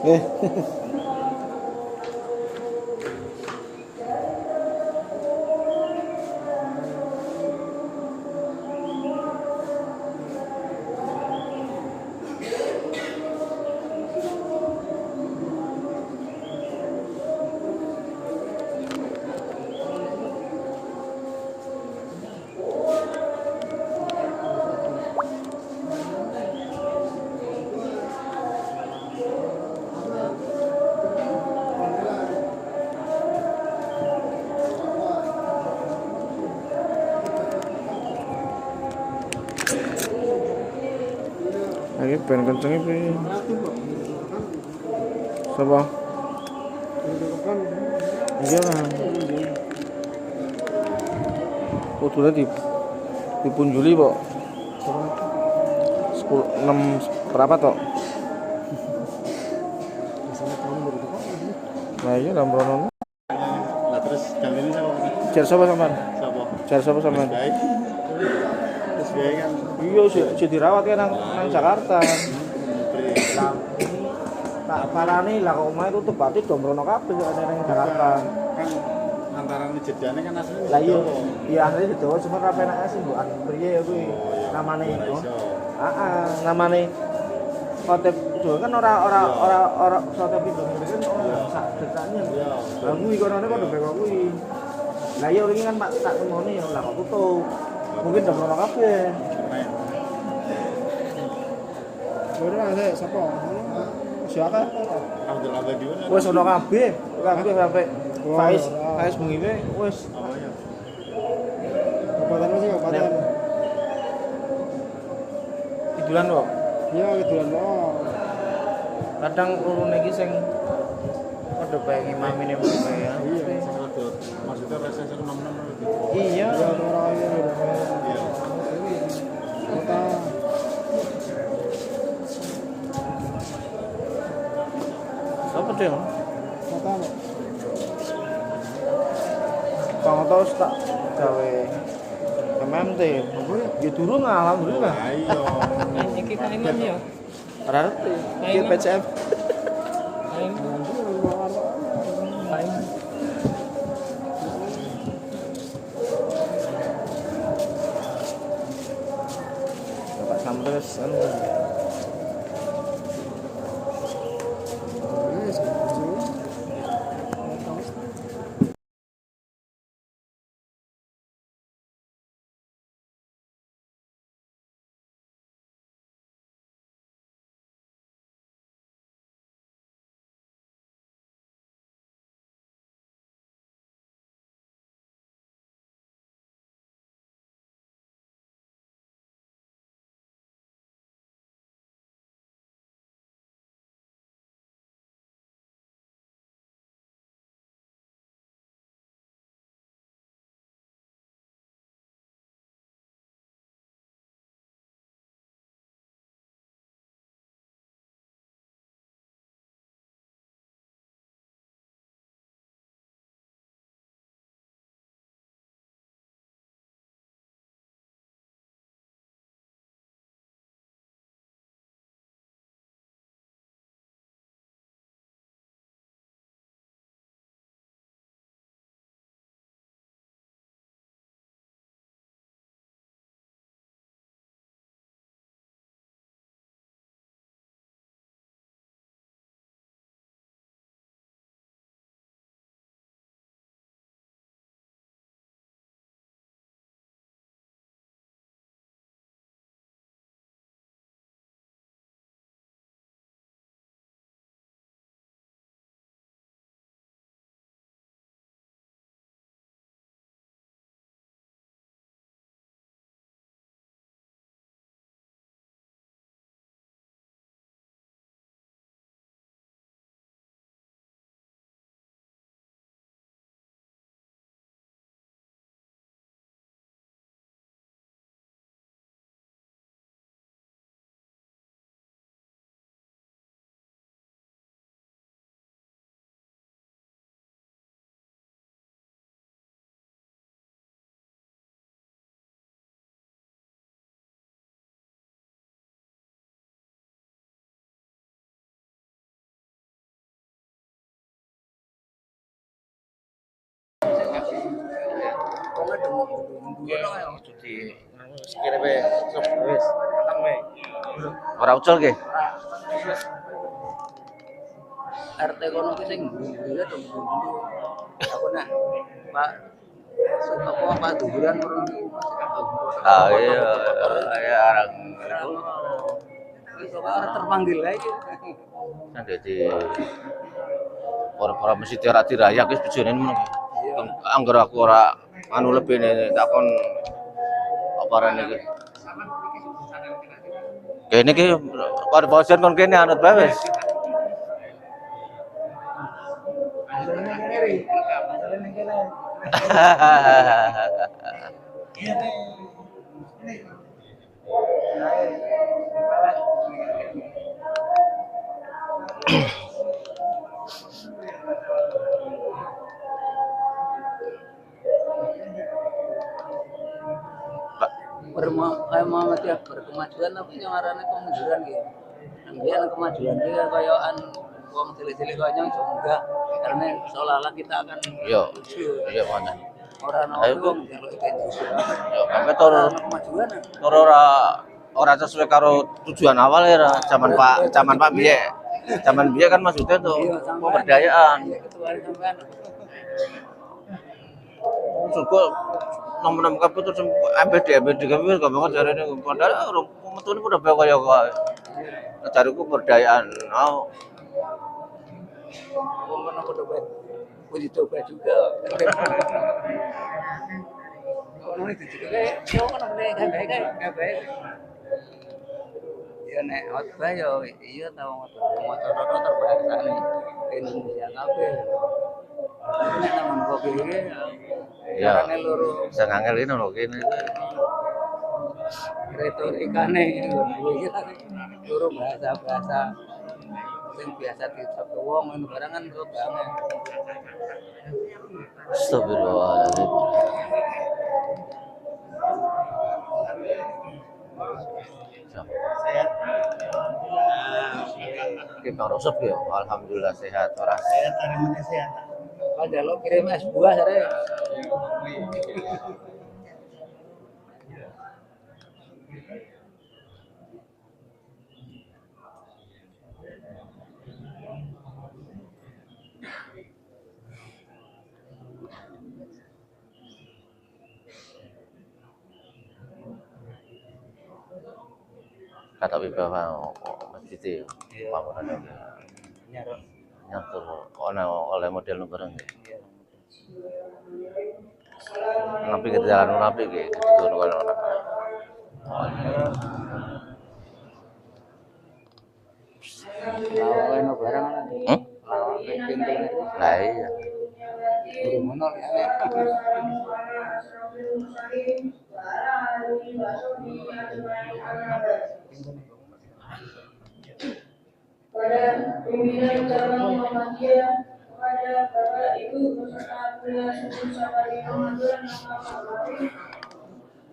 Eh, lagi ben kenceng iki. Sapa? Iya lah. Kudune dipunjuli kok. 6 berapa toh? Nah iya lah mrono. Lah terus kali ini sama Jar sapa sampean? siapa? Jar sapa sampean? Baik. Terus biaya kan Iya sih dirawat kan nang Jakarta. beri Lah ini tak parani lah kok omahe tutup berarti do mrono kabeh kok nang Jakarta. kan antara jedane kan aslinya Lah iya, iya asline Jawa cuma kabeh nek sing mbukan priye kuwi namane iso. namane Khotib Jawa kan ora Khotib Indonesia kan ora sak desane. Iya. Lah kuwi konone kok do beko kuwi. Lah iya wingi kan Pak tak temoni lah kok tutup. Mungkin do mrono kabeh. Keren. Baru ada siapa? Siapa? Abdul Abadi mana? Wis ono kabeh sampai Faiz bengi wis Apa ya? Kabupaten apa sih kabupaten? idulan kok. Iya kebetulan loh. Kadang urun iki sing padha bae ngimamine mbok ya. Iya, sing rada maksudnya reses 66 gitu. Iya. Ya orang ini udah Iya. kota. Apa deh? Kota apa? Bang Tos tak gawe MMT. Ya durung alhamdulillah. Ayo. Iki Kaiman ya. Ora ngerti. Iki PCF. Kaiman. Bapak Sampres anu Cuci. Sekira be, wis. Ora ucul ge. RT kono ki sing mburi-mburi to mburi. Aku nak Pak apa Pak Dukuran ora. Ah iya, ya arang Wis ora terpanggil lagi. kan dadi para mesti ora dirayak wis bejone ngono. Angger aku ora anu lebih takon apa arane iki. Kene iki para bosen kon kene anut bae wis. Muhammadiyah berkemajuan tapi nyamarane kemunduran gitu. Biar kemajuan dia kayak wong cilik-cilik kaya nyong enggak karena seolah-olah kita akan Yo, iya mana. orang wong njaluk itu. Yo, sampe tur Kemajuan. tur ora sesuai karo tujuan awal ya zaman Pak Biye. Zaman Biye kan maksudnya tuh pemberdayaan. Ketua sampean. Suku nomor-nomor kaputus MPD kami gak banget jarene padahal urung metune udah bae kaya kok. Cariku pemberdayaan. Wong kono padha bae. Puji coba juga. Kono iki juga yo kono gak baik. Ya nek khotbah yo iya ta wong motor bahasane Indonesia kabeh. Nek nang kopi iki Ya. carane loro Sing angel iki lho kene. retorikane loro bahasa-bahasa sing biasa dicap wong ngono barang kan kok banget. Astagfirullahaladzim. Kita rusuk ya, alhamdulillah sehat. Orang sehat, Tarimannya sehat. Ada lo kirim es buah sare. kata wibawa masjid bangunan Nyarok. nyatur oleh model bareng ya. Napi ke jalan napi gitu kan orang. Lawan barang kan. Lawan pintu. Nah iya. Gimana ya? Pada pimpinan cabang Muhammadiyah, kepada Bapak Ibu beserta pria sebelum sabari Ramadan nama Mari.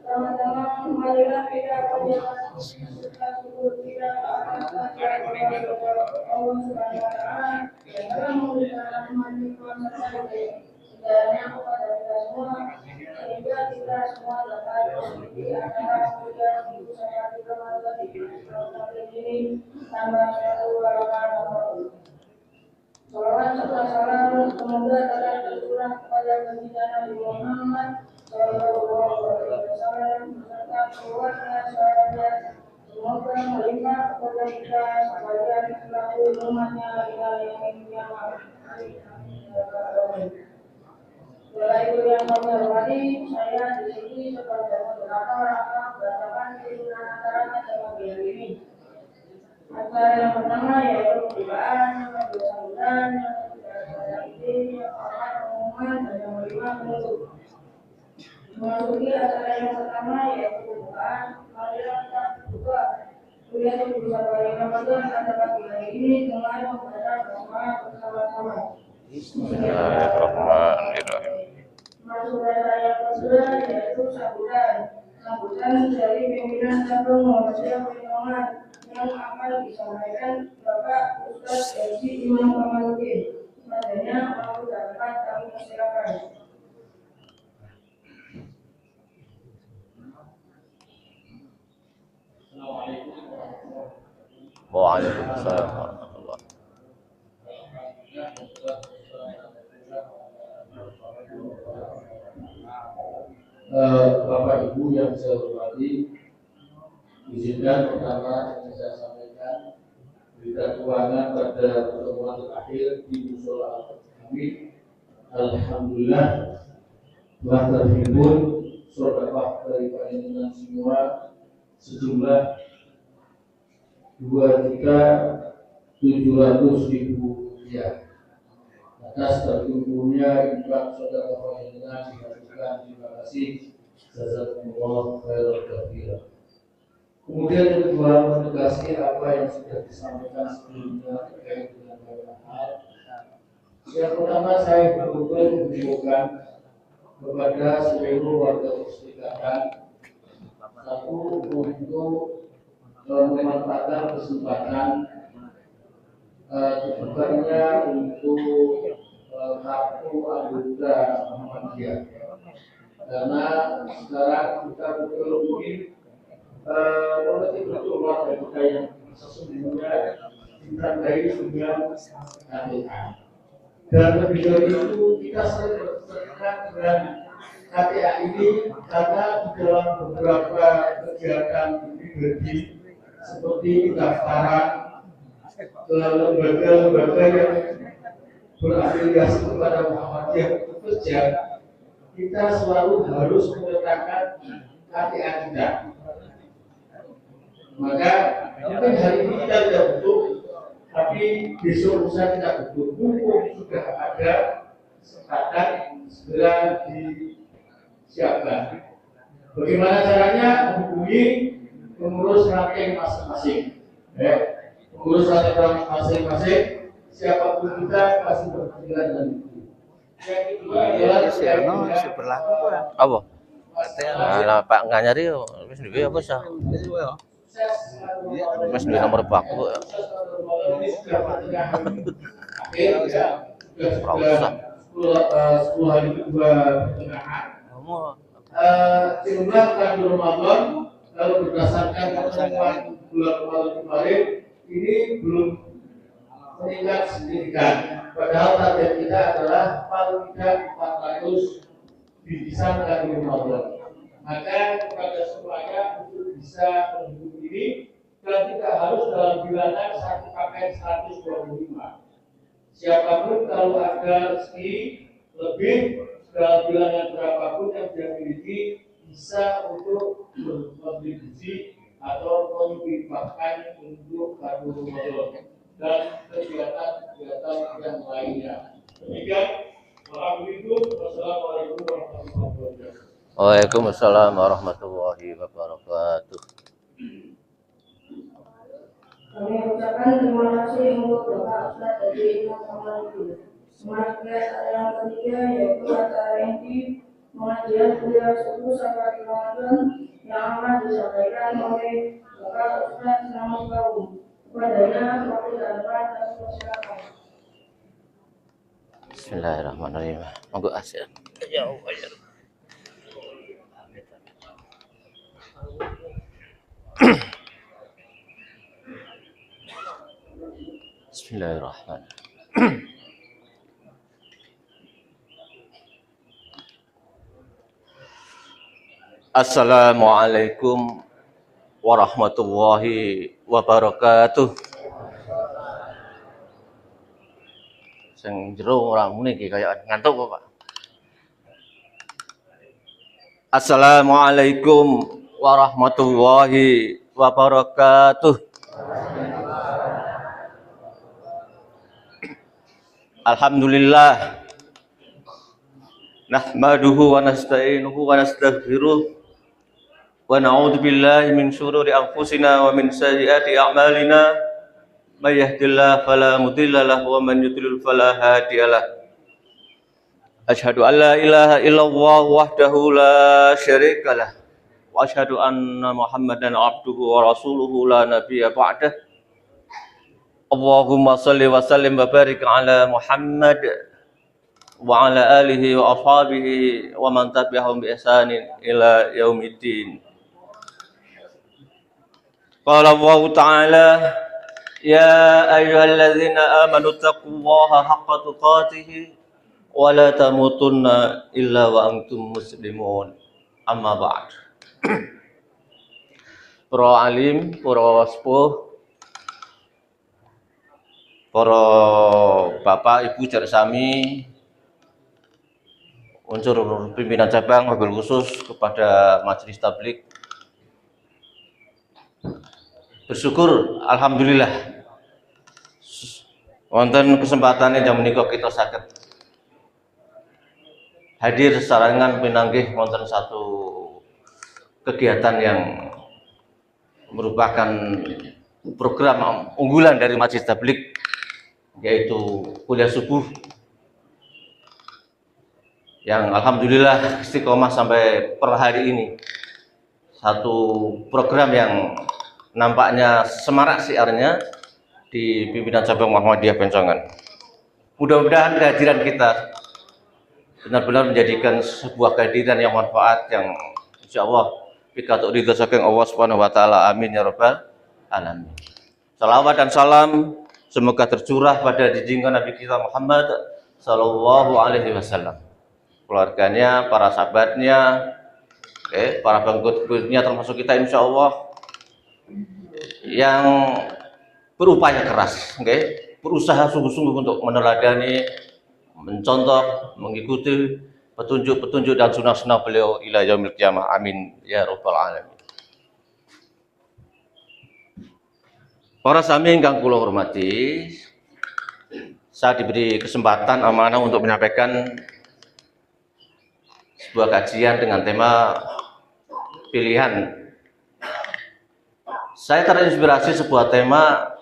Sama-sama marilah kita panjatkan serta syukur kita atas kehadiran Allah Subhanahu wa taala yang telah memberikan rahmat nikmat serta hidayahnya kepada kita semua sehingga kita semua dapat memiliki acara kemudian minggu sabari Ramadan ini tambah satu wabarakatuh. Salawat serta salam semoga tetap tercurah kepada baginda Nabi Muhammad Sallallahu Alaihi Wasallam beserta keluarga sahabatnya. Semoga melimpah kepada kita sekalian selaku umatnya hingga yaumil kiamat. Setelah itu yang kami hormati, saya di sini sebagai moderator akan membacakan tuntunan acara pada pagi hari ini. Acara yang pertama yaitu pembukaan, yang kedua sambutan, yang ketiga suara ide, yang keempat pengumuman, dan yang kelima penutup. Memasuki acara yang pertama yaitu pembukaan, marilah kita buka kuliah bersama Ramadan pada pagi hari ini dengan membaca basmalah bersama-sama. Bismillahirrahmanirrahim. Masuk acara yang kedua yaitu sambutan. Sambutan dari pimpinan cabang Muhammadiyah Pekalongan yang akan disampaikan Bapak Ustaz Haji Imam Kamaluddin. Padanya mau dapat kami persilakan. Waalaikumsalam warahmatullahi. Bapak Ibu yang saya hormati, izinkan pertama yang saya sampaikan berita keuangan pada pertemuan terakhir di Musola kami. Alhamdulillah telah terhimpun sedekah dari panjenengan semua sejumlah 2.700.000 rupiah. Atas terkumpulnya infak sedekah panjenengan dihaturkan terima kasih. Jazakumullah khairan katsiran. Kemudian yang kedua menegasi apa yang sudah disampaikan sebelumnya terkait dengan beberapa hal. Yang pertama saya betul-betul menunjukkan kepada seluruh warga Muslimahan satu untuk memanfaatkan kesempatan dibukanya untuk kartu anggota Muhammadiyah. Karena sekarang kita betul ingin mengerti betul warga kita yang sesungguhnya ditandai dengan KTA. Dan lebih dari itu kita sering bertemu dengan KTA ini karena di dalam beberapa kegiatan pribadi seperti pendaftaran ke lembaga-lembaga yang berafiliasi kepada Muhammadiyah bekerja, kita selalu harus meletakkan KTA kita. Maka mungkin hari ini kita tidak butuh, tapi besok lusa kita butuh. Mumpung sudah ada kesempatan segera disiapkan. Bagaimana caranya? Menghubungi pengurus ranting masing-masing. Pengurus ranting masing-masing, siapapun kita pasti berkepentingan dengan itu. Yang kedua adalah Apa? Nah, Pak nggak nyari, wis duwe apa sih? Wis duwe nomor baku. Sepuluh hari kedua pertengahan. Jumlah tahun Ramadan kalau berdasarkan pertemuan bulan Ramadan kemarin ini belum meningkat signifikan. Padahal target kita adalah paling tidak 400 bingkisan tahun Ramadan. Maka kepada semuanya untuk bisa mendukung ini dan tidak harus dalam bilangan satu paket 125. Siapapun kalau ada rezeki lebih dalam bilangan berapapun yang dia miliki bisa untuk berkontribusi atau menginfakkan untuk kartu Ramadan dan kegiatan-kegiatan yang lainnya. Demikian, wassalamualaikum warahmatullahi wabarakatuh. Waalaikumsalam warahmatullahi wabarakatuh. Kami ucapkan terima kasih untuk Bapak Ustadz dari Imam Muhammad. Selanjutnya yang ketiga yaitu acara inti pengajian kuliah subuh sampai Ramadan yang akan disampaikan oleh Bapak Ustadz Selamat Kaum. Kepadanya waktu dan persilakan. Bismillahirrahmanirrahim. Monggo asyik. Ya Allah ya. Bismillahirrahmanirrahim. Assalamualaikum warahmatullahi wabarakatuh. Sing jero ora muni iki kaya ngantuk kok, Pak. Assalamualaikum warahmatullahi wabarakatuh. Alhamdulillah. Nahmaduhu wa nasta'inuhu wa nastaghfiruh. Wa na'udzu billahi min syururi anfusina wa min sayyiati a'malina. May yahdihillahu fala mudilla lahu wa man yudlil fala hadiya lahu. Asyhadu an la ilaha illallah wahdahu la syarika lah. Wa asyhadu anna Muhammadan abduhu wa rasuluhu la nabiyya ba'dah. Allahumma shalli wa sallim wa barik ala Muhammad wa ala alihi wa ashabihi wa man tabi'ahum bi ihsanin ila yaumiddin. Qala Allah Ta'ala يا أيها الذين آمنوا اتقوا الله حق تقاته ولا تموتن إلا وأنتم مسلمون أما بعد. Para alim, para sepuh, para bapak ibu dari sami, unsur pimpinan cabang, wabil khusus kepada majelis tabligh, bersyukur alhamdulillah wonten kesempatannya jam menika kita saged hadir sesarengan pinanggih wonten satu kegiatan yang merupakan program unggulan dari majelis tabligh, yaitu kuliah subuh yang alhamdulillah istiqomah sampai per hari ini. Satu program yang nampaknya semarak siarnya di pimpinan cabang Muhammadiyah Pencongan. Mudah-mudahan kehadiran kita benar-benar menjadikan sebuah kehadiran yang manfaat, yang insya Allah pikatuk ridho saking Allah Subhanahu wa taala. Amin ya rabbal alamin. Salawat dan salam semoga tercurah pada junjungan Nabi kita Muhammad sallallahu alaihi wasallam, keluarganya, para sahabatnya, para pengikutnya, termasuk kita insya Allah yang berupaya keras, berusaha sungguh-sungguh untuk meneladani, mencontoh, mengikuti petunjuk-petunjuk dan sunnah-sunnah beliau ila yaumil qiyamah. Amin ya rabbal alamin. Para sami ingkang kula hormati, saya diberi kesempatan amanah untuk menyampaikan sebuah kajian dengan tema pilihan. Saya terinspirasi sebuah tema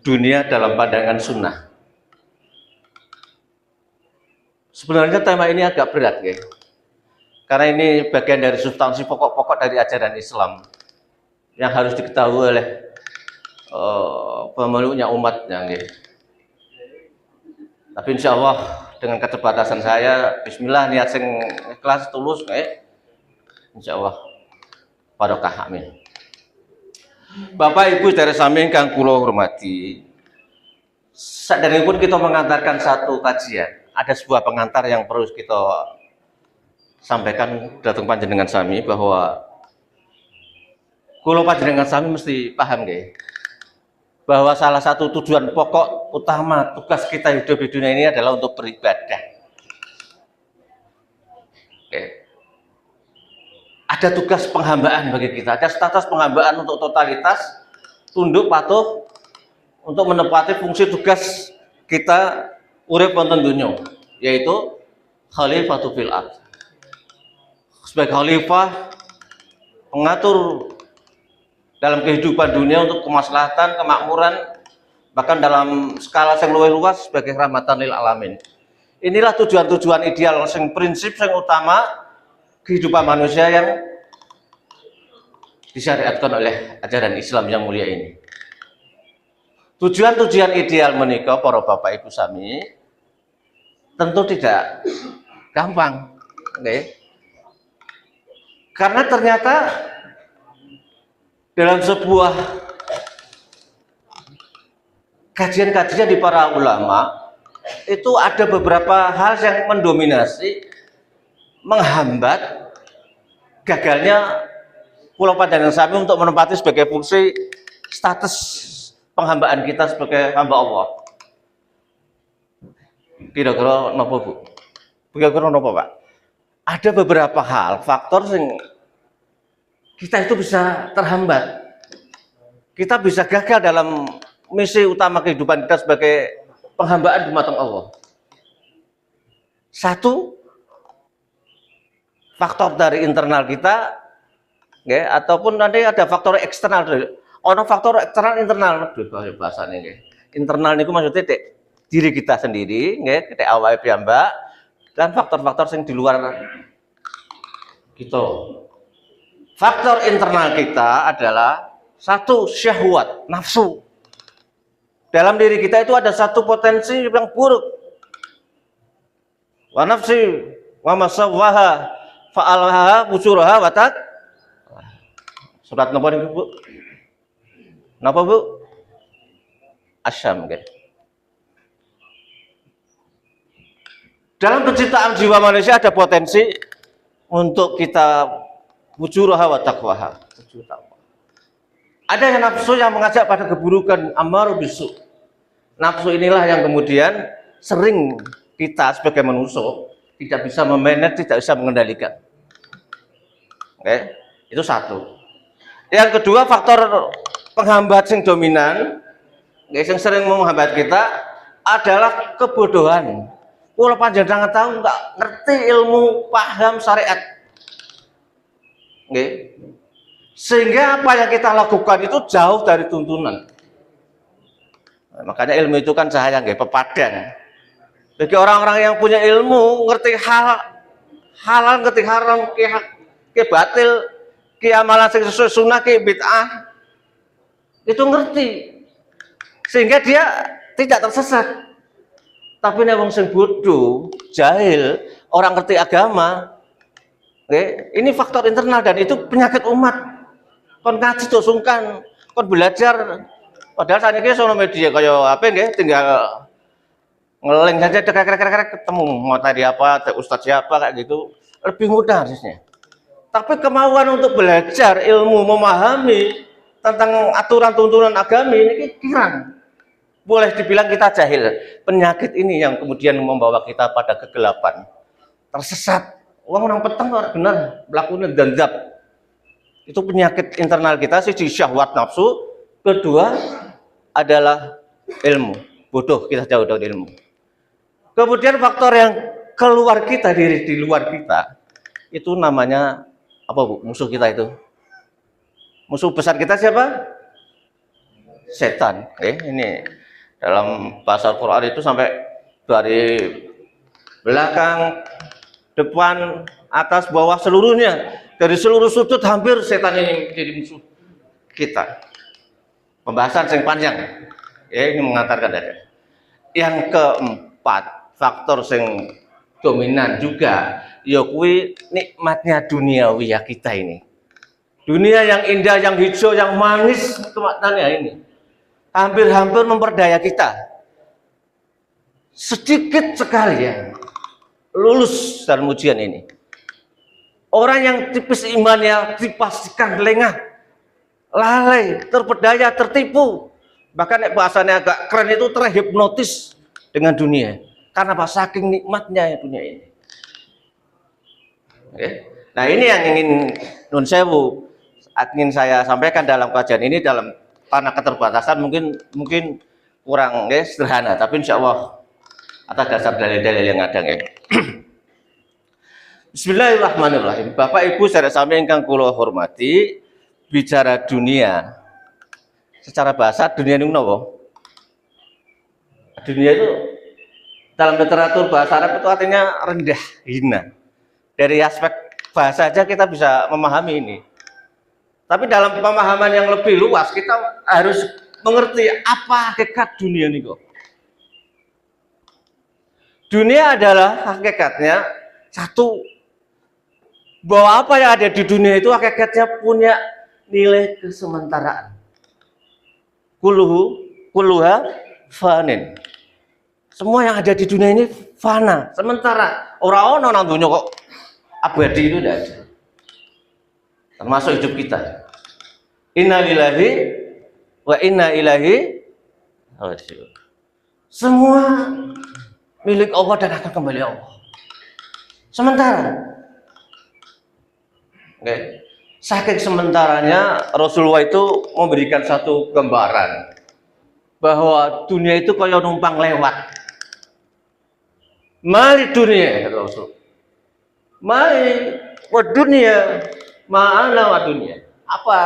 dunia dalam pandangan sunnah. Sebenarnya tema ini agak berat, karena ini bagian dari substansi pokok-pokok dari ajaran Islam yang harus diketahui oleh pemeluknya umatnya. Tapi insya Allah dengan keterbatasan saya, bismillah, niat sing ikhlas tulus, insya Allah barokah, amin. Bapak Ibu dari sami kang kula hormati, saderengipun kita mengantarkan satu kajian, ada sebuah pengantar yang perlu kita sampaikan datang panjenengan sami, bahwa kula panjenengan sami mesti paham bahwa salah satu tujuan pokok utama tugas kita hidup di dunia ini adalah untuk beribadah. Ada tugas penghambaan bagi kita, ada status penghambaan untuk totalitas, tunduk patuh untuk menepati fungsi tugas kita urip wonten dunya, yaitu khalifatul fil ardh. Sebagai khalifah, pengatur dalam kehidupan dunia untuk kemaslahatan, kemakmuran, bahkan dalam skala yang luwih luas sebagai rahmatan lil alamin. Inilah tujuan-tujuan ideal, sing prinsip yang utama kehidupan manusia yang disyariatkan oleh ajaran Islam yang mulia ini. Tujuan-tujuan ideal menika para bapak ibu sami tentu tidak gampang, karena ternyata dalam sebuah kajian-kajian di para ulama itu ada beberapa hal yang mendominasi, menghambat gagalnya pulau pandangan sami untuk menempati sebagai fungsi status penghambaan kita sebagai hamba Allah. Kira-kira napa Bu? Kira-kira napa Pak? Ada beberapa hal, faktor yang kita itu bisa terhambat. Kita bisa gagal dalam misi utama kehidupan kita sebagai penghambaan di mata Allah. Satu, faktor dari internal kita, ataupun nanti ada faktor eksternal. Ono faktor eksternal, internal, bahasanya. Internal itu maksudnya diri kita sendiri, awake piyambak, dan faktor-faktor yang di luar kita. Faktor internal kita adalah satu, syahwat, nafsu. Dalam diri kita itu ada satu potensi yang buruk. Wa nafsi wa masawwaha fa'alha fujuraha wa taq. Surat napa niku Bu? Napa Bu? Asyam, nggih. Dalam penciptaan jiwa manusia ada potensi untuk kita fujuraha wa taqwaha. Ada yang nafsu yang mengajak pada keburukan, ammaru bisu. Nafsu inilah yang kemudian sering kita sebagai manusia tidak bisa memanage, tidak bisa mengendalikan. Oke, itu satu. Yang kedua, faktor penghambat yang dominan, yang sering menghambat kita adalah kebodohan. Kalau panjenengan tahu nggak ngerti ilmu, paham syariat, oke, sehingga apa yang kita lakukan itu jauh dari tuntunan. Nah, makanya ilmu itu kan cahaya, nggih, pepadang. Bagi orang-orang yang punya ilmu, ngerti halal, ngerti haram, ke batil, ke amalan sesuai sunnah, ke bid'ah, itu ngerti, sehingga dia tidak tersesat. Tapi nek wong sing bodoh, jahil, orang ngerti agama, ini faktor internal dan itu penyakit umat. Kon ngaji tuh sungkan, kon belajar, padahal saat ini soal media kayak apa nggih, tinggal ngeleng saja ketemu materi apa, ustadz siapa kayak gitu, lebih mudah harusnya. Tapi kemauan untuk belajar ilmu, memahami tentang aturan tuntunan agama ini kurang. Boleh dibilang kita jahil. Penyakit ini yang kemudian membawa kita pada kegelapan, tersesat. Orang peteng orang benar melakukan dendam. Itu penyakit internal kita, siji syahwat nafsu, kedua adalah ilmu. Bodoh, kita jauh dari ilmu. Kemudian faktor yang keluar kita, di luar kita, itu namanya apa, Bu? Musuh kita itu. Musuh besar kita siapa? Setan. Ini dalam bahasa Al-Quran itu sampai dari belakang, depan, atas, bawah, seluruhnya, dari seluruh sudut hampir setan ini menjadi musuh kita. Pembahasan yang panjang, ini mengantarkan ada. Yang keempat, faktor yang dominan juga, ya kuwi nikmatnya duniawi ya kita ini. Dunia yang indah, yang hijau, yang manis, itu maknanya ini. Hampir-hampir memperdaya kita. Sedikit sekali yang lulus dalam ujian ini. Orang yang tipis imannya dipastikan lengah, lalai, terpedaya, tertipu. Bahkan bahasanya agak keren itu terhipnotis dengan dunia. Karena apa? Saking nikmatnya dunia ini. Oke. Nah ini yang ingin Nun Sewu ingin saya sampaikan dalam kajian ini, dalam karena keterbatasan mungkin kurang sederhana, tapi insya Allah atas dasar dalil-dalil yang ada. Bismillahirrahmanirrahim. Bapak Ibu saudara sami ingkang kula hormati, bicara dunia secara bahasa, dunia ini napa? Dunia itu dalam literatur bahasa Arab itu artinya rendah, hina. Dari aspek bahasa saja kita bisa memahami ini. Tapi dalam pemahaman yang lebih luas kita harus mengerti apa hakikat dunia ini kok. Dunia adalah hakikatnya satu, bahwa apa yang ada di dunia itu hakikatnya punya nilai kesementaraan. Kulluha fanin. Semua yang ada di dunia ini fana, sementara. Orang nang dunia kok abadi itu tidak ada. Termasuk hidup kita. Inna lillahi wa inna ilaihi raji'un. Semua milik Allah dan akan kembali Allah. Sementara. Oke. Saking sementaranya Rasulullah itu memberikan satu gambaran bahwa dunia itu kayak numpang lewat. Mari dunia, kata Rasul. Mari wa dunia, ma'ana wa dunia. Apa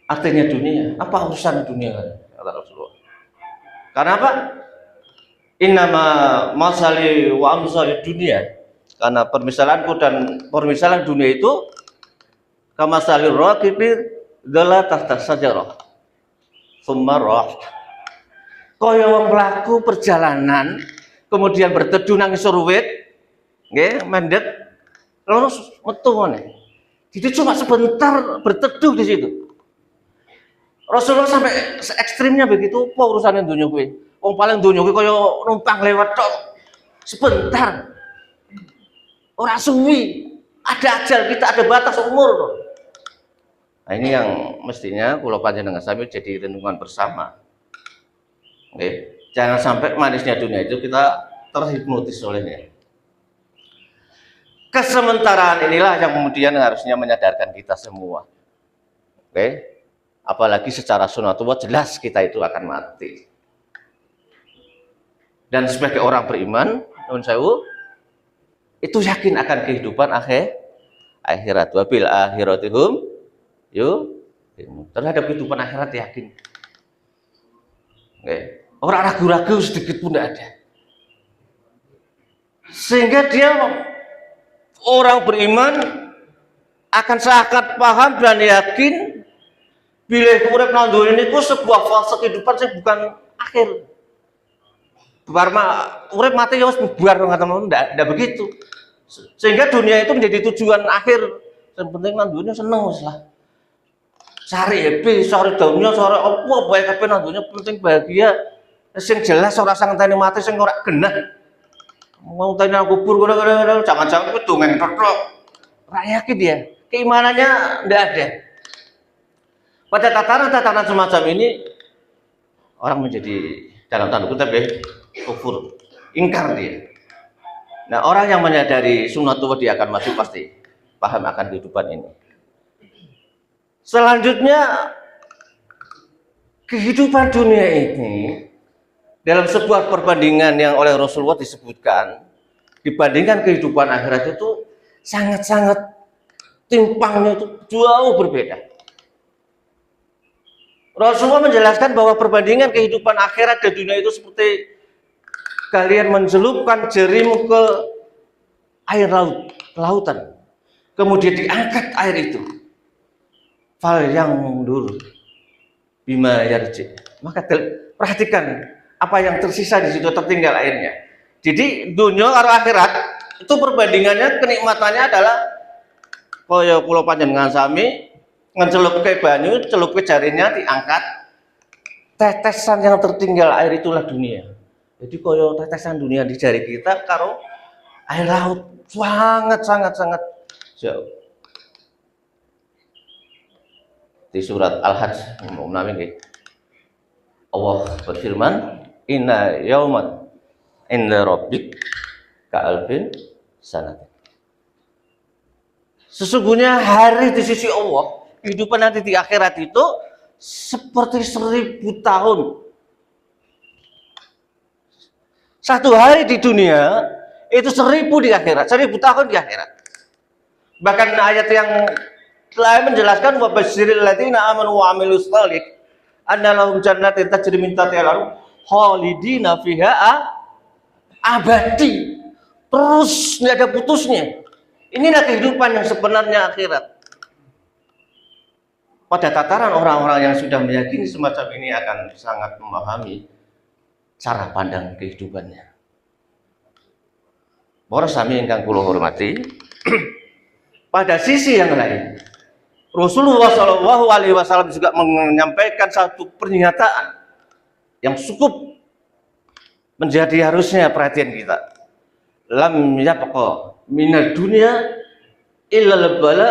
artinya dunia? Apa urusan dunia, kata Rasulullah? Karena apa? Innama masali wa amsali dunia. Karena permisalanku dan permisalan dunia itu kamasali raqibi dzalla tahta sajarah. Tsumma rah. Kaya wong mlaku perjalanan kemudian berteduh nang isor wit, nggih, mendhet terus metu ngene. Jadi cuma sebentar berteduh di situ. Rasulullah sampai ekstrimnya begitu apa urusannya dunia kuwi. Wong paling dunia kuwi kaya numpang lewat tok. Sebentar. Ora suwi. Ada ajal kita, ada batas umur. Nah, ini yang mestinya kula panjenengan sami jadi renungan bersama. Oke, jangan sampai manisnya dunia itu kita terhipnotis olehnya. Kesementaraan inilah yang kemudian harusnya menyadarkan kita semua. Oke, apalagi secara sunatullah jelas kita itu akan mati. Dan sebagai orang beriman, nuwun sewu, itu yakin akan kehidupan akhirat. Wabil akhiratihum terhadap kehidupan akhirat yakin. Oke. Orang ragu-ragu sedikit pun tidak ada. Sehingga dia orang beriman akan sangat paham dan yakin bila urip nang donya niku sebuah fase kehidupan sing bukan akhir. Urip mati ya wis bubar ngoten ndak begitu. Sehingga dunia itu menjadi tujuan akhir. Yang penting nang donya seneng wis lah. Cari happy, cari dunia, cari apa bae kabeh nang donya penting bahagia. Sing jelas ora sangenteni mati sing ora genah. Mau tanya kubur ngono-ngono, jangan-jangan itu dongeng tok. Ora yakin dia. Keimanannya ndak ada. Pada tataran-tataran semacam ini orang menjadi dalam tanda kutip kufur, ingkar dia. Nah, orang yang menyadari sunnatullah dia akan maju pasti paham akan kehidupan ini. Selanjutnya, kehidupan dunia ini dalam sebuah perbandingan yang oleh Rasulullah disebutkan, dibandingkan kehidupan akhirat itu sangat-sangat timpangnya itu jauh berbeda. Rasulullah menjelaskan bahwa perbandingan kehidupan akhirat dan dunia itu seperti kalian mencelupkan jarimu ke air laut, ke lautan. Kemudian diangkat air itu. Fal yang mundur bima yarji. Maka perhatikan apa yang tersisa di situ tertinggal airnya. Jadi dunia karo akhirat itu perbandingannya kenikmatannya adalah kaya kula panjenengan sami ngecelup ke banyu, celup ke jarinya diangkat. Tetesan yang tertinggal air itulah dunia. Jadi kaya tetesan dunia di jari kita karo air laut sangat jauh. Di surat Al-Hajj umumnya nggih. Allah berfirman, "Inna yauman inda rabbik ka'alfin sanat." Sesungguhnya hari di sisi Allah, kehidupan nanti di akhirat itu seperti 1000 tahun. Satu hari di dunia itu 1000 di akhirat, 1000 tahun di akhirat. Bahkan ayat yang lain menjelaskan wa basyiril ladzina amanu wa amilus shalihat anna lahum jannatin tajri min tahtiha al-anhar khalidina fiha abadi. Terus tidak ada putusnya. Inilah kehidupan yang sebenarnya akhirat. Pada tataran orang-orang yang sudah meyakini semacam ini akan sangat memahami cara pandang kehidupannya. Para sami ingkang kula hormati, pada sisi yang lain, Rasulullah Shallallahu Alaihi Wasallam juga menyampaikan satu pernyataan yang cukup menjadi harusnya perhatian kita. Lam yabqa minad dunya illa al-bala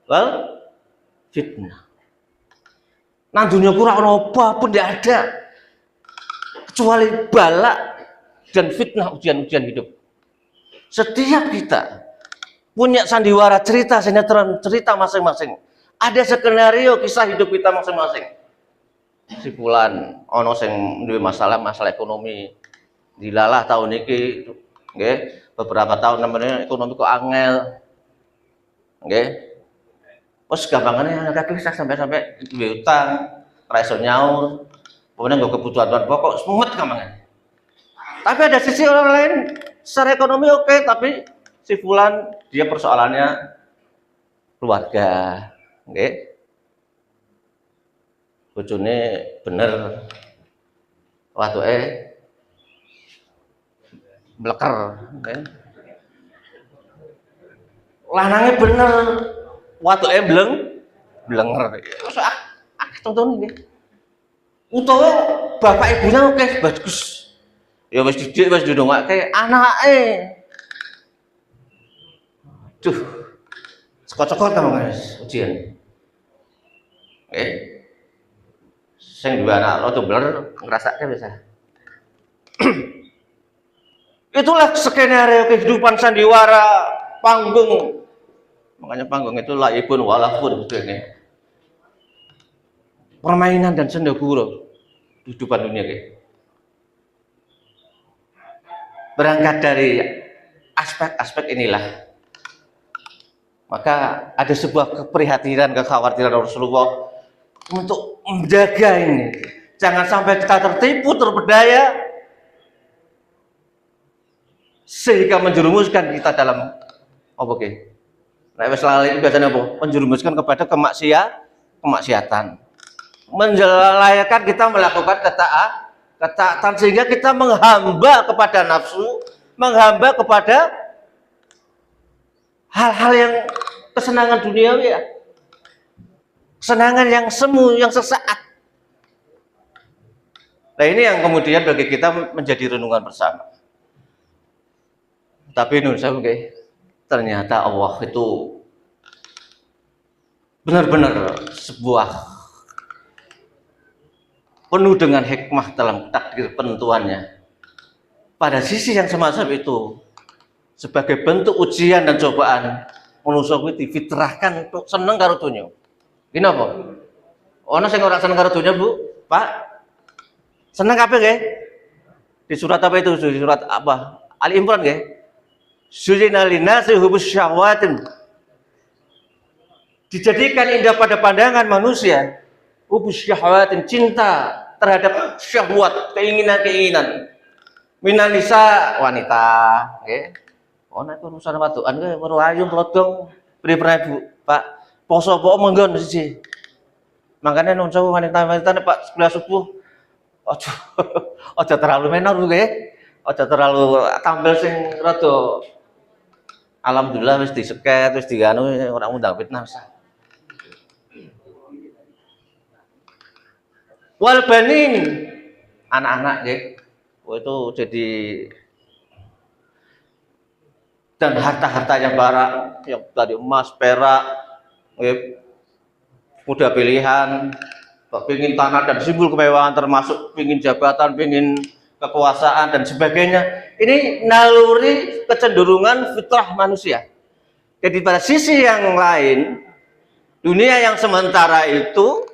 wal fitnah. Nang dunia kurang apa pun tidak ada kecuali bala dan fitnah, ujian-ujian hidup. Setiap kita punya sandiwara cerita, sinetron cerita masing-masing. Ada skenario kisah hidup kita masing-masing. Si fulan ono sing duwe masalah ekonomi. Dilalah tahun ini, nggih, beberapa tahun namanya ekonomi kok angel. Nggih. Wes gampangane ada kisah sampai duwe utang, ora iso nyaur. Kemudian nggo kebutuhan pokok semuanya gampangane. Tapi ada sisi orang lain secara ekonomi oke, tapi si fulan dia persoalannya keluarga, nggih. Bojone bener watuke bleker, nggih. Lanange bener watuke blenger. Wis tonton nggih. Utawa bapak ibunya oke bagus. Ya wis didik wis didongake anake. Duh. Sekot-sekot ta Mas ujian. Sing duwe anak rada bler ngrasake wis. Itulah skenario kehidupan sandiwara panggung. Makanya panggung itu laibun walahun ini. Permainan dan senda gurau kehidupan dunia ini. Berangkat dari aspek-aspek inilah, maka ada sebuah keprihatinan, kekhawatiran Rasulullah untuk menjaga ini. Jangan sampai kita tertipu, terpedaya, sehingga menjerumuskan kita dalam apa ke? Nah, selalu biasanya apa? Menjerumuskan kepada kemaksiatan. Menjelayakan kita melakukan ketaatan sehingga kita menghamba kepada nafsu, menghamba kepada hal-hal yang kesenangan duniawi ya. Kesenangan yang semu, yang sesaat. Nah ini yang kemudian bagi kita menjadi renungan bersama. Tapi nun saya ternyata Allah itu benar-benar sebuah penuh dengan hikmah dalam takdir penentuannya. Pada sisi yang semacam itu, sebagai bentuk ujian dan cobaan, manusia kuwi difitrahkan untuk seneng karo donya. Ini apa? Ono sing ora seneng karo donya, Bu? Pak? Seneng kabeh nggih? Di surat apa itu? Di surat apa? Ali Imran nggih? Sujina linasi hubus syahwatin. Dijadikan indah pada pandangan manusia hubus syahwatin, cinta terhadap syahwat, keinginan-keinginan. Minanisa wanita, nggih. Ono iku urusan wadukan nggih, weru ayu mlodong pripun Bu? Pak, poso apa menggon siji. Makanya nunca wanita-wanita Pak sebelah subuh aja terlalu menor nggih. Aja terlalu tampil sing rada alhamdulillah wis diseket, wis diganu ora ngundang fitnah sah. Wal banin anak-anak nggih. Itu jadi dan harta-harta yang barang yang tadi emas, perak, kuda pilihan, pingin tanah dan simbol kemewahan termasuk pingin jabatan, pingin kekuasaan dan sebagainya. Ini naluri kecenderungan fitrah manusia. Jadi pada sisi yang lain, dunia yang sementara itu,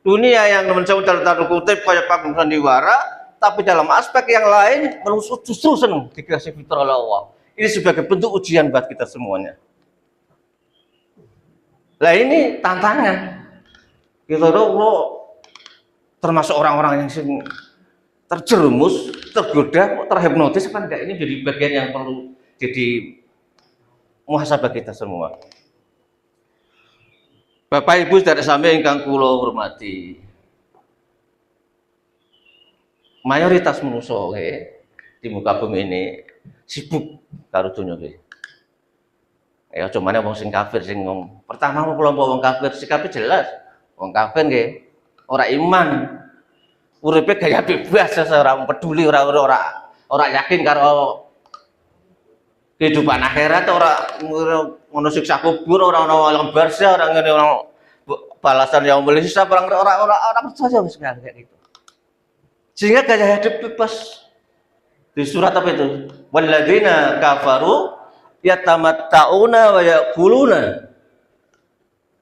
dunia yang menjauh dalam tanda kutip kayak panggung sandiwara, tapi dalam aspek yang lain manusia justru senang dikasih fitrah oleh Allah. Ini sebagai bentuk ujian buat kita semuanya. Nah ini tantangan. Kita termasuk orang-orang yang terjerumus, tergoda, terhipnotis apa enggak? Ini jadi bagian yang perlu jadi muhasabah kita semua. Bapak Ibu saudara sami ingkang kula hormati. Mayoritas manusia di muka bumi ini sibuk karo dunya nggih. Ya cumane wong sing kafir sing pertama kelompok wong kafir sikape jelas. Wong kafir nggih ora iman. Uripe gaya bebas ora peduli ora yakin karo kehidupan akhirat, ora ngono siksa kubur, ora ono alam barzah, ora ngene ono balasan yang melisa ora percaya wis kayak gitu. Sehingga gaya hidup bebas. Di surat apa itu? Walladzina kafaru yatamatta'una wa ya'kuluna.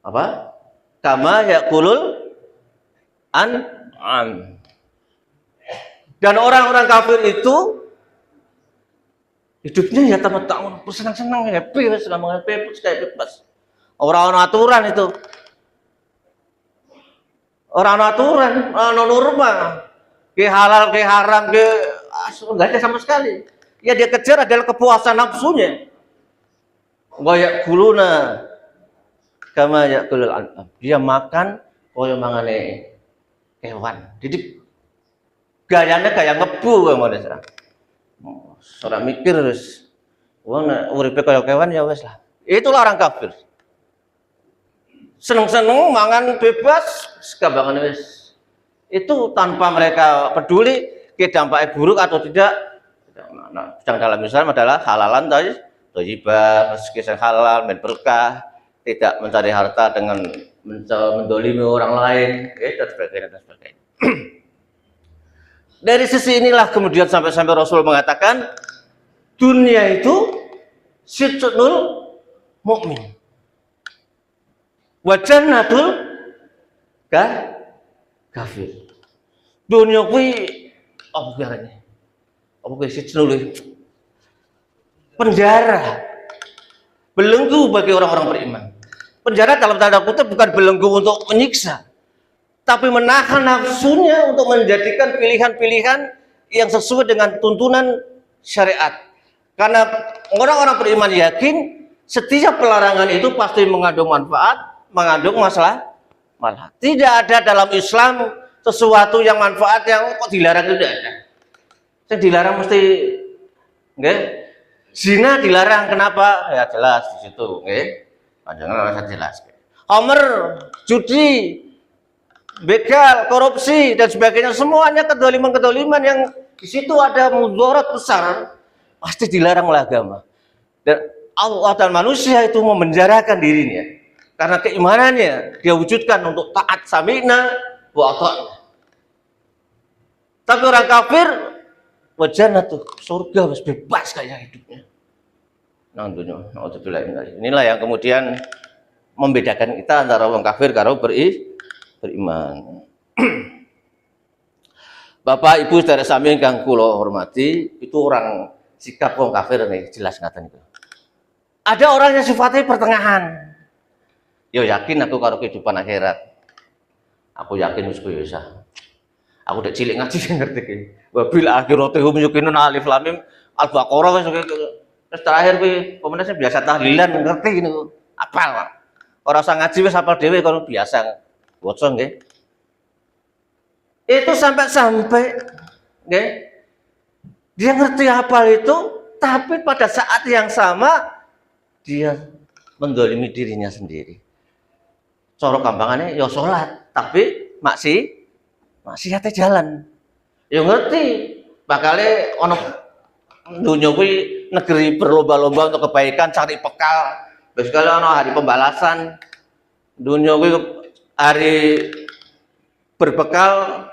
Apa? Kama ya'kulul an'am. Dan orang-orang kafir itu hidupnya ya tamatta'un, bersenang-senang, happy, senang happy, kayak bebas. Orang-orang aturan itu. Orang aturan, norma. Ke halal, ke haram, ke enggak ada sama sekali. Ya dia kejar adalah kepuasan nafsunya. Wa ya'kuluna kama ya'kulul an'am. Dia makan koyo mangane hewan. Jadi gayanya gaya ngebu ngono sekarang. Ora mikir wis. Wong nek uripe kaya kewan ya wis lah. Itulah orang kafir. seneng-seneng mangan bebas segampangan wis. Itu tanpa mereka peduli ke dampaknya buruk atau tidak. Nah, sedang dalam Islam adalah halalan thayyibah, rezeki yang halal, men berkah, tidak mencari harta dengan mendolimi orang lain, dan sebagainya dan sebagainya. Dari sisi inilah kemudian sampai Rasul mengatakan dunia itu sijnul mukmin wa jannatul kafir. Dunia kuwi apa caranya? Apa kuwi sijnul penjara, belenggu bagi orang-orang beriman. Penjara dalam tanda kutip bukan belenggu untuk menyiksa, tapi menahan nafsunya untuk menjadikan pilihan-pilihan yang sesuai dengan tuntunan syariat. Karena orang-orang beriman yakin setiap pelarangan itu pasti mengandung manfaat, mengandung masalah. Tidak ada dalam Islam sesuatu yang manfaat yang kok dilarang, tidak ada. Yang dilarang mesti, nggih. Zina dilarang, kenapa? Ya jelas di situ, nggih. Panjangan saya jelas. Homer, judi, begal, korupsi dan sebagainya, semuanya kedoliman-kedoliman yang di situ ada mudarat besar, pasti dilarang oleh agama. Dan Allah dan manusia itu memenjarakan dirinya karena keimanannya dia wujudkan untuk taat sami'na wa ata'na. Tapi orang kafir wajahnya tuh surga bebas kayak hidupnya. Inilah yang kemudian membedakan kita antara orang kafir karo beriman. Bapak Ibu saudara sami ingkang kula hormati, itu orang sikap wong kafir nih jelas ngaten itu. Ada orang yang sifatnya pertengahan. Yo yakin aku karo kehidupan akhirat. Aku yakin wis koyo isa. Aku udah cilik ngaji ngerti iki. Wabil akhirate hum yuqinuna alif lam mim al-baqarah wis terus terakhir kuwi komunitasnya biasa tahlilan ngerti niku. Apal. Ora usah ngaji wis hafal dhewe kalau biasa waca nggih. Itu sampai nggih. Dia ngerti hafal itu, tapi pada saat yang sama dia mendolimi dirinya sendiri. Cara gampangannya ya sholat, tapi maksiatnya jalan. Ya ngerti, bakale ono dunia kuwi negeri berlomba-lomba untuk kebaikan, cari bekal. Sekali ono hari pembalasan. Dunia kuwi hari berbekal,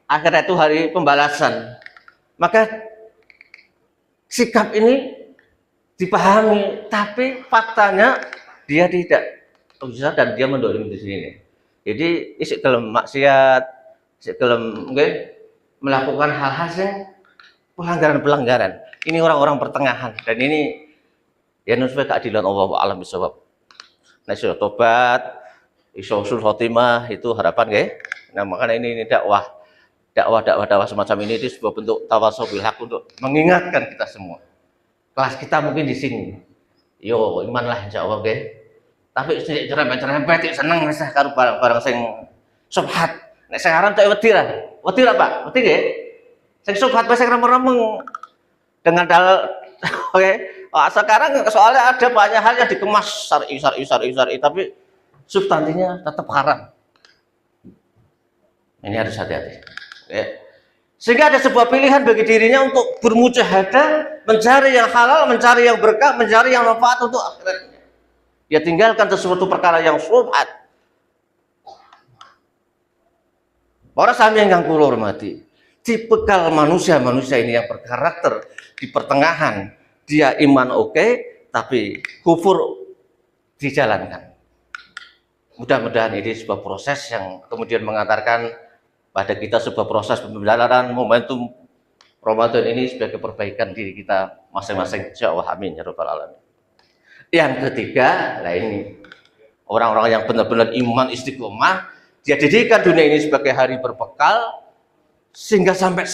akhirnya itu hari pembalasan. Maka sikap ini dipahami, tapi faktanya dia tidak bisa dan dia mendolimi di sini. Jadi isik gelem maksiat, isik gelem melakukan hal-hal yang pelanggaran-pelanggaran. Ini orang-orang pertengahan dan ini ya nuswa keadilan Allah wa alam bisawab. Nah, sudah tobat, iso usul khotimah itu harapan nggih. Nah, makanya ini dakwah semacam ini itu sebuah bentuk tawassul bil haq untuk mengingatkan kita semua. Kelas kita mungkin di sini. Yo iman lah insyaallah nggih. Tapi cerempet seneng wis karo barang-barang sing subhat. Nek sekarang tak wedi lah. Wedi lah Pak, wedi nggih. Sing subhat wis remeng-remeng dengan dalil oke. Sekarang soalnya ada banyak hal yang dikemas syar'i tapi substansinya tetap haram. Ini harus hati-hati. Ya. Sehingga ada sebuah pilihan bagi dirinya untuk bermujahadah, mencari yang halal, mencari yang berkah, mencari yang manfaat untuk akhiratnya. Dia tinggalkan sesuatu perkara yang syubhat. Para sami yang kula hormati, tipikal manusia ini yang berkarakter di pertengahan, dia iman oke, tapi kufur dijalankan. Mudah-mudahan ini sebuah proses yang kemudian mengantarkan pada kita sebuah proses pembelajaran momentum Ramadan ini sebagai perbaikan diri kita masing-masing. Insyaallah amin ya rabbal alamin. Yang ketiga, nah ini orang-orang yang benar-benar iman istiqomah, dia jadikan dunia ini sebagai hari berbekal sehingga sampai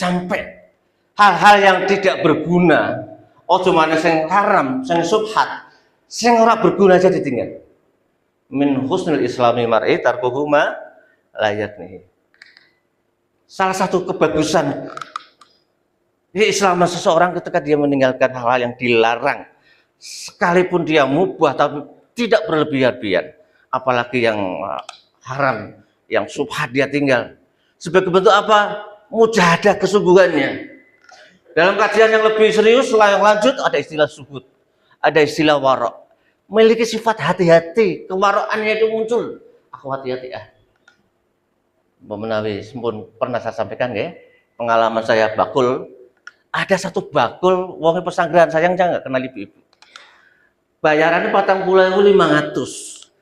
hal-hal yang tidak berguna, cuma yang haram, yang subhat, yang ora berguna aja ditinggal. Min husnul islami mar'i tarkuhu ma la yatnihi. Salah satu kebagusan Islam seseorang ketika dia meninggalkan hal-hal yang dilarang, sekalipun dia mubah tapi tidak berlebihan. apalagi yang haram, yang subhat dia tinggal. Sebagai bentuk apa? Mujahadah kesungguhannya. Dalam kajian yang lebih serius, yang lanjut, ada istilah suhud, ada istilah warok. Memiliki sifat hati-hati, kewarokannya itu muncul. Aku hati-hati menawi pun pernah saya sampaikan ya, pengalaman saya bakul. Ada satu bakul, wongnya pesanggrahan, sayang jangan nggak kenal ibu-ibu. Bayarannya 40.500.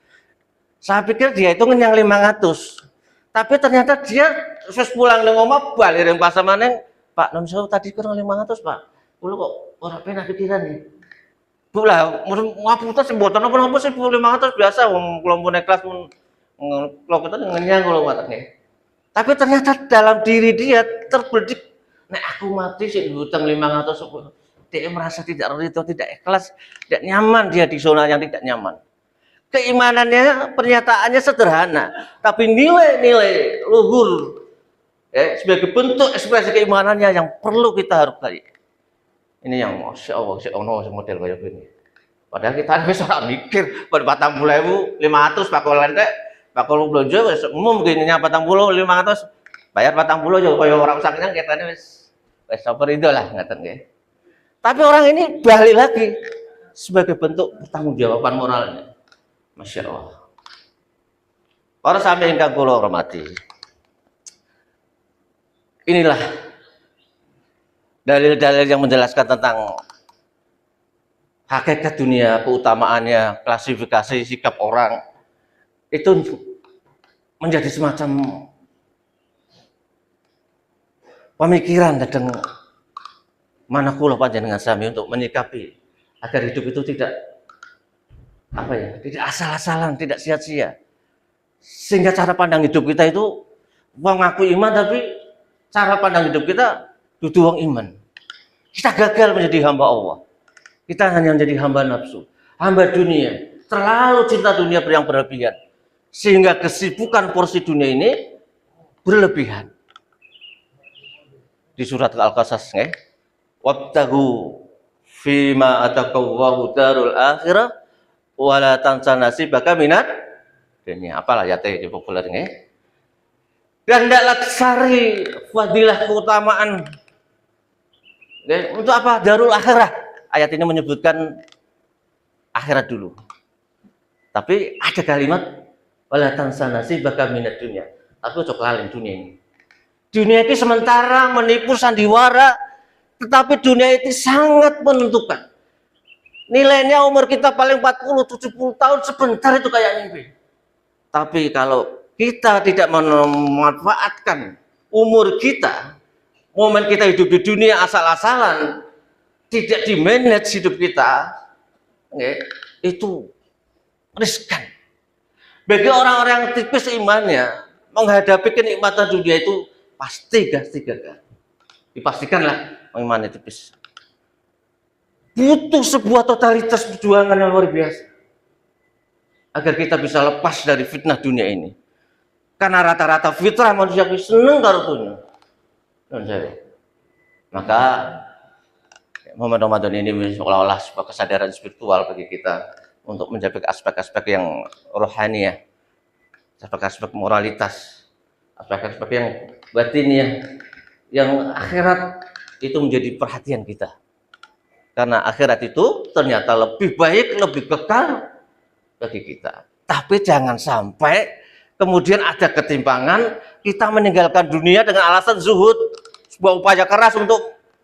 Saya pikir dia itu ngenyang 500. Tapi ternyata dia terus pulang dengan omah balik yang pasar maneng. Pak, non saya tadi kurang 500 Pak. Kulo kok orang pernah pikiran nih. Bu lah, ngapunten sing mboten napa-napa sih 500 biasa wong kula pun kelas pun kula kita ngenyang kula matane. Tapi ternyata dalam diri dia terbedik, nek aku mati sik hutang 500. Dia merasa tidak ridho, tidak ikhlas, tidak nyaman, dia di zona yang tidak nyaman. Keimanannya, pernyataannya sederhana, tapi nilai-nilai luhur sebagai bentuk ekspresi keimanannya yang perlu kita hargai. Ini yang Masya Allah, model kayak gini. Padahal kita bisa mikir, pada 40.500 bakul lentek, bakul belanja, umum begininya 40.500, bayar 40 aja, kalau orang sakitnya kita ini wis sabar itu lah, ngatain ya. Tapi orang ini balik lagi sebagai bentuk pertanggungjawaban moralnya. Masya Allah. Para sami ingkang kula hormati. Inilah dalil-dalil yang menjelaskan tentang hakikat dunia, keutamaannya, klasifikasi sikap orang itu menjadi semacam pemikiran kadang mana kula panjenengan sami untuk menyikapi agar hidup itu tidak tidak asal-asalan, tidak sia-sia. Sehingga cara pandang hidup kita itu wong ngaku iman tapi cara pandang hidup kita dudu wong iman. Kita gagal menjadi hamba Allah. Kita hanya menjadi hamba nafsu, hamba dunia. Terlalu cinta dunia yang berlebihan. Sehingga kesibukan porsi dunia ini berlebihan. Di surat Al-Qasas wabtagu fima atakallahu darul akhirah wala tansa nasibaka minat dunia. Apalah ya teh di populer dan hendaklah cari fadilah keutamaan untuk apa? Darul akhirah. Ayat ini menyebutkan akhirat dulu. Tapi ada kalimat wala tansa nasibaka minat dunia. Tapi cocok lalin dunia ini. Dunia ini sementara menipu sandiwara, tetapi dunia itu sangat menentukan. Nilainya umur kita paling 40-70 tahun sebentar itu kayak mimpi. Tapi kalau kita tidak memanfaatkan umur kita, momen kita hidup di dunia asal-asalan, tidak di-manage hidup kita, itu riskan. Bagi orang-orang yang tipis imannya, menghadapi kenikmatan dunia itu pasti gagal. Dipastikanlah imannya tipis. Butuh sebuah totalitas perjuangan yang luar biasa agar kita bisa lepas dari fitnah dunia ini. Karena rata-rata fitrah manusia seneng karo dunia. Maka momen Ramadan ini seolah-olah sebuah kesadaran spiritual bagi kita untuk menjaga aspek-aspek yang rohani, aspek-aspek moralitas, aspek-aspek yang batinnya, yang akhirat itu menjadi perhatian kita. Karena akhirat itu ternyata lebih baik, lebih kekal bagi kita. Tapi jangan sampai kemudian ada ketimpangan, kita meninggalkan dunia dengan alasan zuhud, sebuah upaya keras untuk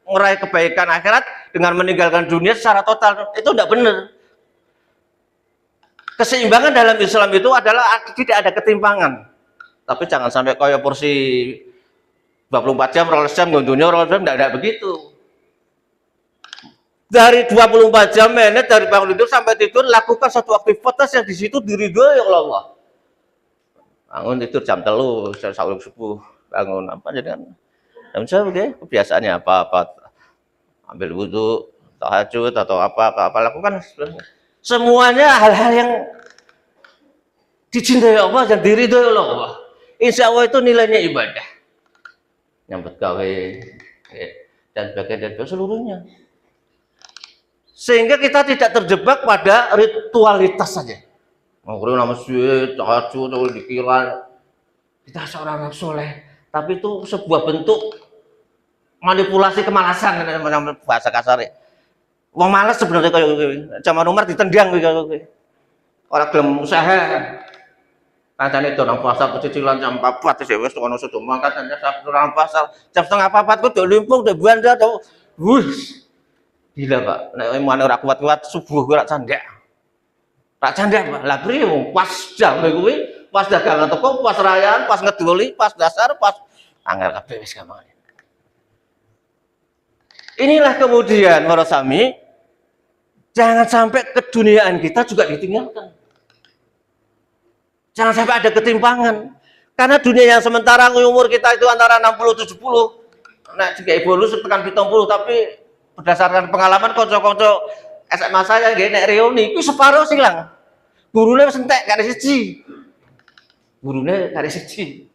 meraih kebaikan akhirat dengan meninggalkan dunia secara total. Itu tidak benar. Keseimbangan dalam Islam itu adalah tidak ada ketimpangan. Tapi jangan sampai kaya porsi 24 jam, 12 jam, dunia 12 jam, tidak begitu. Dari 24 jam menit dari bangun tidur sampai tidur lakukan satu aktivitas yang di situ diridhoi oleh Allah. Bangun tidur jam 3, sahur subuh, bangun apa jadi kan. Dan saya kebiasaannya apa ambil wudhu, tahajud atau apa lakukan semuanya hal-hal yang dicintai Allah dan diridhoi oleh Allah. Insya Allah itu nilainya ibadah. Nyambut gawe dan sebagainya dan seluruhnya. Sehingga kita tidak terjebak pada ritualitas saja. Ngomong nama masjid, tahajud, dikira kita seorang yang soleh, tapi itu sebuah bentuk manipulasi kemalasan, bahasa kasarnya. Wong malas sebenarnya kayak gitu. Zaman Umar ditendang kayak gitu. Orang gelem usaha. Kancane itu orang puasa pecicilan jam 4 wis ono sudah mangkat hanya Sabtu orang puasa jam setengah 4 ku udah limpung udah buanda tuh. Wush. Gila, Pak. Nek emane ora kuat-kuat subuh ora candak. Tak candak, Pak. Lah priye wong pas jam kuwi, pas dagangan toko, pas rayaan, pas ngedoli, pas dasar, pas angel kabeh wis gampang. Inilah kemudian para sami, jangan sampai keduniaan kita juga ditinggalkan. Jangan sampai ada ketimpangan. Karena dunia yang sementara umur kita itu antara 60-70. Nah, jika ibu lu tekan 70, tapi berdasarkan pengalaman konco-konco SMA saya nggih nek reuni kuwi separo silang. Gurune wis entek gak ada siji. Gurune gak ada siji.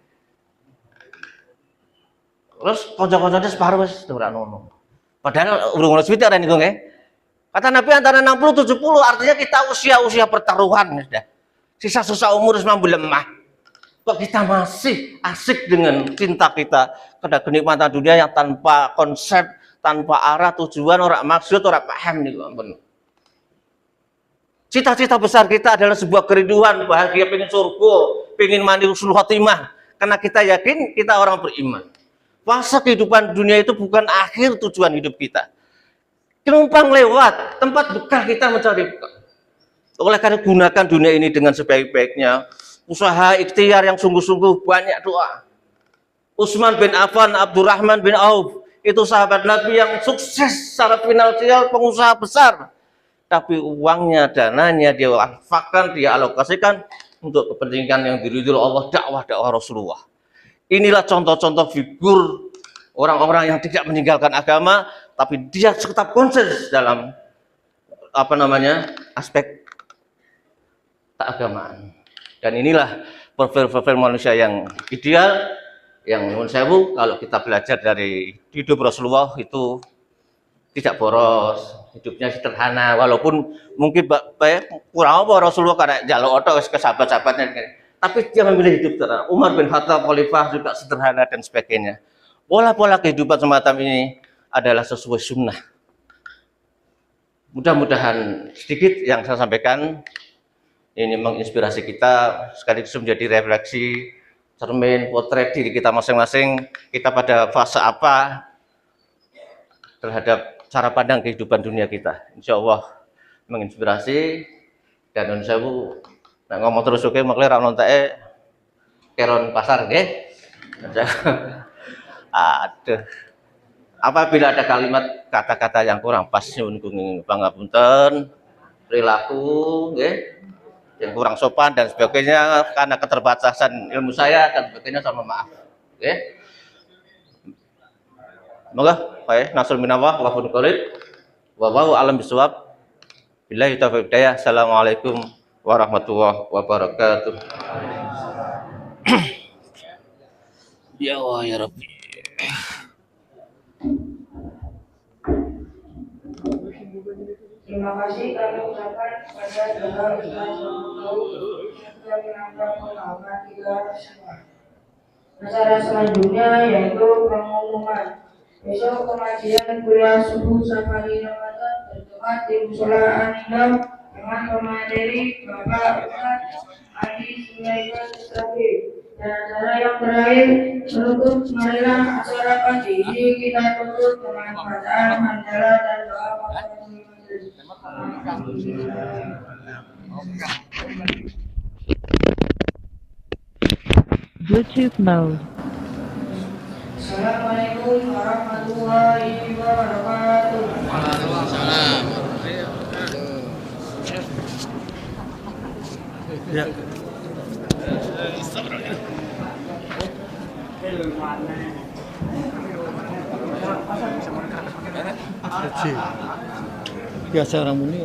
Terus konco-koncone separo wis ora ono. Padahal urung ono suwite ora niku nggih. Kata Nabi antara 60-70 artinya kita usia-usia pertaruhan sudah. Sisa-sisa umur mampu lemah. Kok kita masih asik dengan cinta kita pada kenikmatan dunia yang tanpa konsep, tanpa arah, tujuan, orang maksud, orang paham nih, ampun. Cita-cita besar kita adalah sebuah kerinduan, bahagia, pengen surga, pengen mandi husnul khotimah. Karena kita yakin kita orang beriman. Fase kehidupan dunia itu bukan akhir tujuan hidup kita. Numpang lewat, tempat bekal kita mencari bekal. Oleh karena gunakan dunia ini dengan sebaik-baiknya. Usaha ikhtiar yang sungguh-sungguh, banyak doa. Utsman bin Affan, Abdurrahman bin Auf, itu sahabat Nabi yang sukses secara finansial, pengusaha besar. Tapi uangnya, dananya dia infakkan, dia alokasikan untuk kepentingan yang diridhoi Allah, dakwah Rasulullah. Inilah contoh-contoh figur orang-orang yang tidak meninggalkan agama, tapi dia tetap konsen dalam aspek keagamaan. Dan inilah profil manusia yang ideal, yang menurut saya kalau kita belajar dari hidup Rasulullah itu tidak boros, hidupnya sederhana, walaupun mungkin kurang apa Rasulullah karena jalur otot ke sahabat-sahabatnya, tapi dia memilih hidup sederhana. Umar bin Khattab, Khalifah juga sederhana dan sebagainya. Pola-pola kehidupan semacam ini adalah sesuai sunnah. Mudah-mudahan sedikit yang saya sampaikan ini menginspirasi kita, sekaligus menjadi refleksi, cermin, potret diri kita masing-masing, kita pada fase apa terhadap cara pandang kehidupan dunia kita. Insya Allah menginspirasi, dan Indonesia ngomong terus oke, makanya ramon tae keron pasar nggih. Aduh. Apabila ada kalimat kata-kata yang kurang pas nyuwun pangapunten, perilaku nggih yang kurang sopan dan sebagainya karena keterbatasan ilmu saya dan sebagainya, sama maaf. Oke. Semoga baik nasrul minallah wa fadlul qalil wa wallahu alam bisawab. Billahi taufiq hidayah. Assalamualaikum warahmatullahi wabarakatuh. Ya Allah ya Rabbi. Terima kasih kami ucapkan kepada saudara Ustaz yang telah menambah pengalaman kita semua. Acara selanjutnya yaitu pengumuman. Besok pengajian kuliah subuh Safari Ramadan bertempat di Musola Anindam dengan pemateri Bapak Ustaz Adi Sulaiman Mustafi. Dan acara yang terakhir menutup marilah acara pagi ini kita tutup dengan bacaan hamdalah dan doa majelis. Bluetooth mode. Assalamualaikum warahmatullahi wabarakatuh. Waalaikumsalam. Ya. Biasa orang muni.